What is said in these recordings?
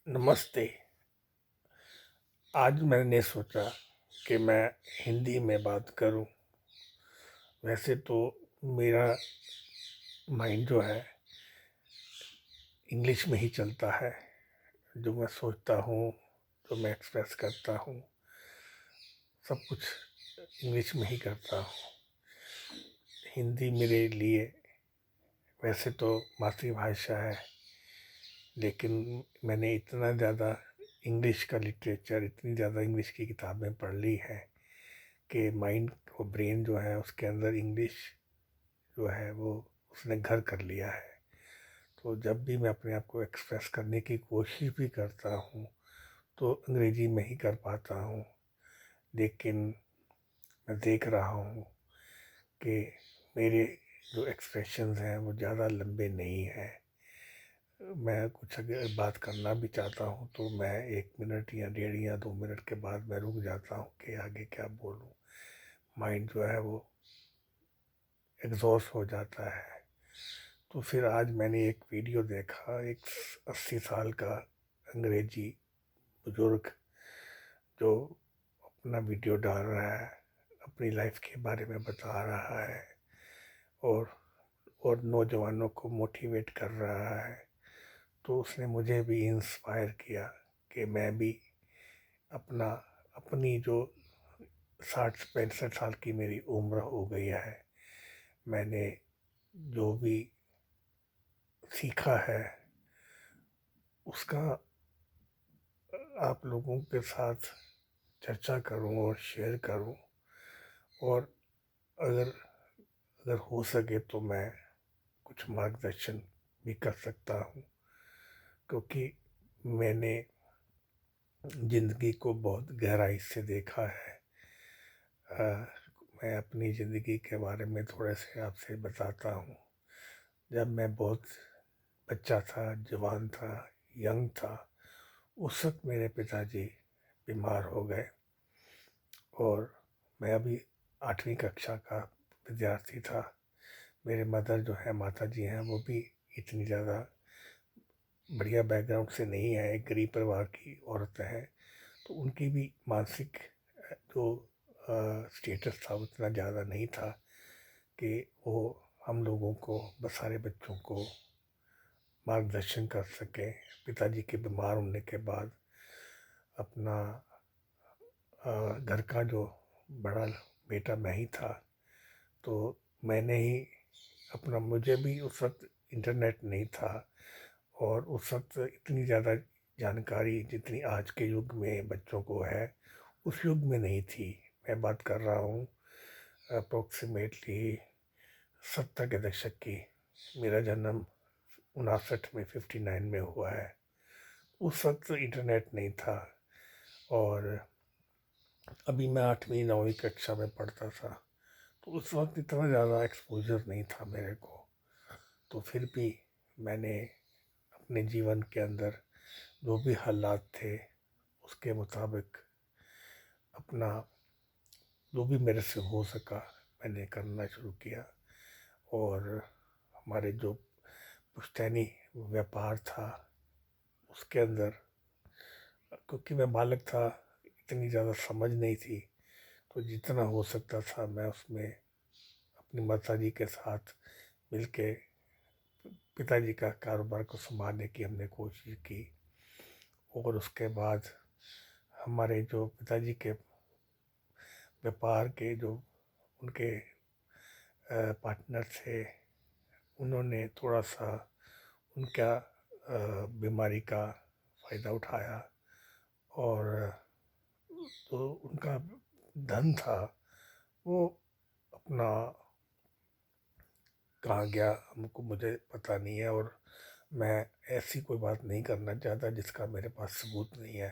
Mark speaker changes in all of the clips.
Speaker 1: नमस्ते। आज मैंने सोचा कि मैं हिंदी में बात करूं। वैसे तो मेरा माइंड जो है इंग्लिश में ही चलता है। जो मैं सोचता हूँ, जो मैं एक्सप्रेस करता हूँ, सब कुछ इंग्लिश में ही करता हूँ। हिंदी मेरे लिए वैसे तो मातृभाषा है, लेकिन मैंने इतना ज़्यादा इंग्लिश का लिटरेचर, इतनी ज़्यादा इंग्लिश की किताबें पढ़ ली हैं कि माइंड और ब्रेन जो है उसके अंदर इंग्लिश जो है वो उसने घर कर लिया है। तो जब भी मैं अपने आप को एक्सप्रेस करने की कोशिश भी करता हूँ तो अंग्रेजी में ही कर पाता हूँ। लेकिन मैं देख रहा हूँ कि मेरे जो एक्सप्रेशंस हैं वो ज़्यादा लंबे नहीं हैं। मैं कुछ अगर बात करना भी चाहता हूँ तो मैं 1 मिनट या 1.5 या 2 मिनट के बाद मैं रुक जाता हूँ कि आगे क्या बोलूँ। माइंड जो है वो एग्जॉस्ट हो जाता है। तो फिर आज मैंने एक वीडियो देखा, एक 80 साल का अंग्रेजी बुजुर्ग जो अपना वीडियो डाल रहा है, अपनी लाइफ के बारे में बता रहा है और नौजवानों को मोटिवेट कर रहा है। तो उसने मुझे भी इंस्पायर किया कि मैं भी अपना अपनी जो 60-65 साल की मेरी उम्र हो गई है, मैंने जो भी सीखा है उसका आप लोगों के साथ चर्चा करूं और शेयर करूं। और अगर अगर हो सके तो मैं कुछ मार्गदर्शन भी कर सकता हूं, क्योंकि मैंने ज़िंदगी को बहुत गहराई से देखा है। अ, मैं अपनी ज़िंदगी के बारे में थोड़े से आपसे बताता हूँ। जब मैं बहुत बच्चा था, जवान था, यंग था, उस वक्त मेरे पिताजी बीमार हो गए और मैं अभी 8वीं कक्षा का विद्यार्थी था। मेरे मदर जो है, माता जी हैं, वो भी इतनी ज़्यादा बढ़िया बैकग्राउंड से नहीं है, एक गरीब परिवार की औरत है। तो उनकी भी मानसिक जो स्टेटस था उतना ज़्यादा नहीं था कि वो हम लोगों को, बस सारे बच्चों को मार्गदर्शन कर सकें। पिताजी के बीमार होने के बाद अपना घर का जो बड़ा बेटा मैं ही था, तो मैंने ही अपना, मुझे भी उस वक्त इंटरनेट नहीं था और उस वक्त इतनी ज़्यादा जानकारी जितनी आज के युग में बच्चों को है उस युग में नहीं थी। मैं बात कर रहा हूँ अप्रोक्सीमेटली 70 के दशक की। मेरा जन्म 59 में, 59 में हुआ है। उस वक्त इंटरनेट नहीं था और अभी मैं 8वीं 9वीं कक्षा में पढ़ता था। तो उस वक्त इतना ज़्यादा एक्सपोजर नहीं था मेरे को। तो फिर भी मैंने अपने जीवन के अंदर जो भी हालात थे उसके मुताबिक अपना जो भी मेरे से हो सका मैंने करना शुरू किया। और हमारे जो पुश्तैनी व्यापार था उसके अंदर, क्योंकि मैं बालक था, इतनी ज़्यादा समझ नहीं थी, तो जितना हो सकता था मैं उसमें अपनी माता जी के साथ मिलके पिताजी का कारोबार को संभालने की हमने कोशिश की। और उसके बाद हमारे जो पिताजी के व्यापार के जो उनके पार्टनर थे, उन्होंने थोड़ा सा उनका बीमारी का फ़ायदा उठाया और तो उनका धन था वो अपना कहाँ गया हमको, मुझे पता नहीं है। और मैं ऐसी कोई बात नहीं करना चाहता जिसका मेरे पास सबूत नहीं है।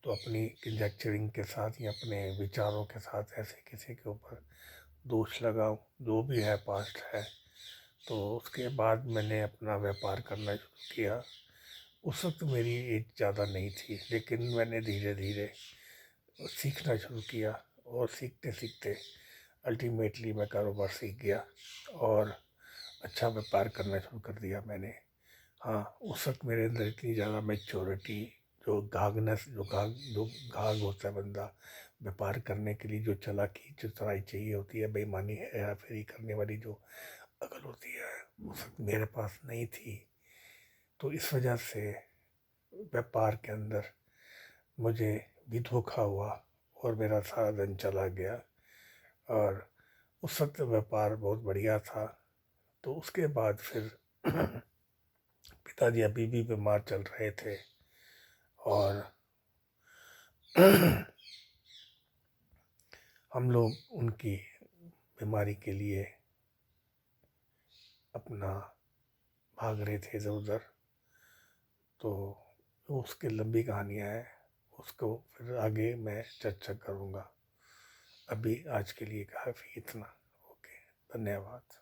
Speaker 1: तो अपनी कंजेक्चरिंग के साथ या अपने विचारों के साथ ऐसे किसी के ऊपर दोष लगाऊं, जो भी है पास्ट है। तो उसके बाद मैंने अपना व्यापार करना शुरू किया। उस वक्त मेरी एज ज़्यादा नहीं थी, लेकिन मैंने धीरे धीरे सीखना शुरू किया और सीखते सीखते अल्टीमेटली मैं कारोबार सीख गया और अच्छा व्यापार करना शुरू कर दिया मैंने। हाँ, उस वक़्त मेरे अंदर इतनी ज़्यादा मैच्योरिटी, जो घाघ होता है बंदा व्यापार करने के लिए, जो चालाकी, जो चतुराई चाहिए होती है, बेईमानी, हेरा-फेरी करने वाली जो अकल होती है, उस वक़्त मेरे पास नहीं थी। तो इस वजह से व्यापार के अंदर मुझे भी धोखा हुआ और मेरा सारा धन चला गया। और उस वक़्त व्यापार बहुत बढ़िया था। तो उसके बाद फिर पिताजी अभी भी बीमार चल रहे थे और हम लोग उनकी बीमारी के लिए अपना भाग रहे थे इधर-उधर। तो उसकी लंबी कहानियाँ हैं, उसको फिर आगे मैं चर्चा करूँगा। अभी आज के लिए काफ़ी इतना। ओके, धन्यवाद।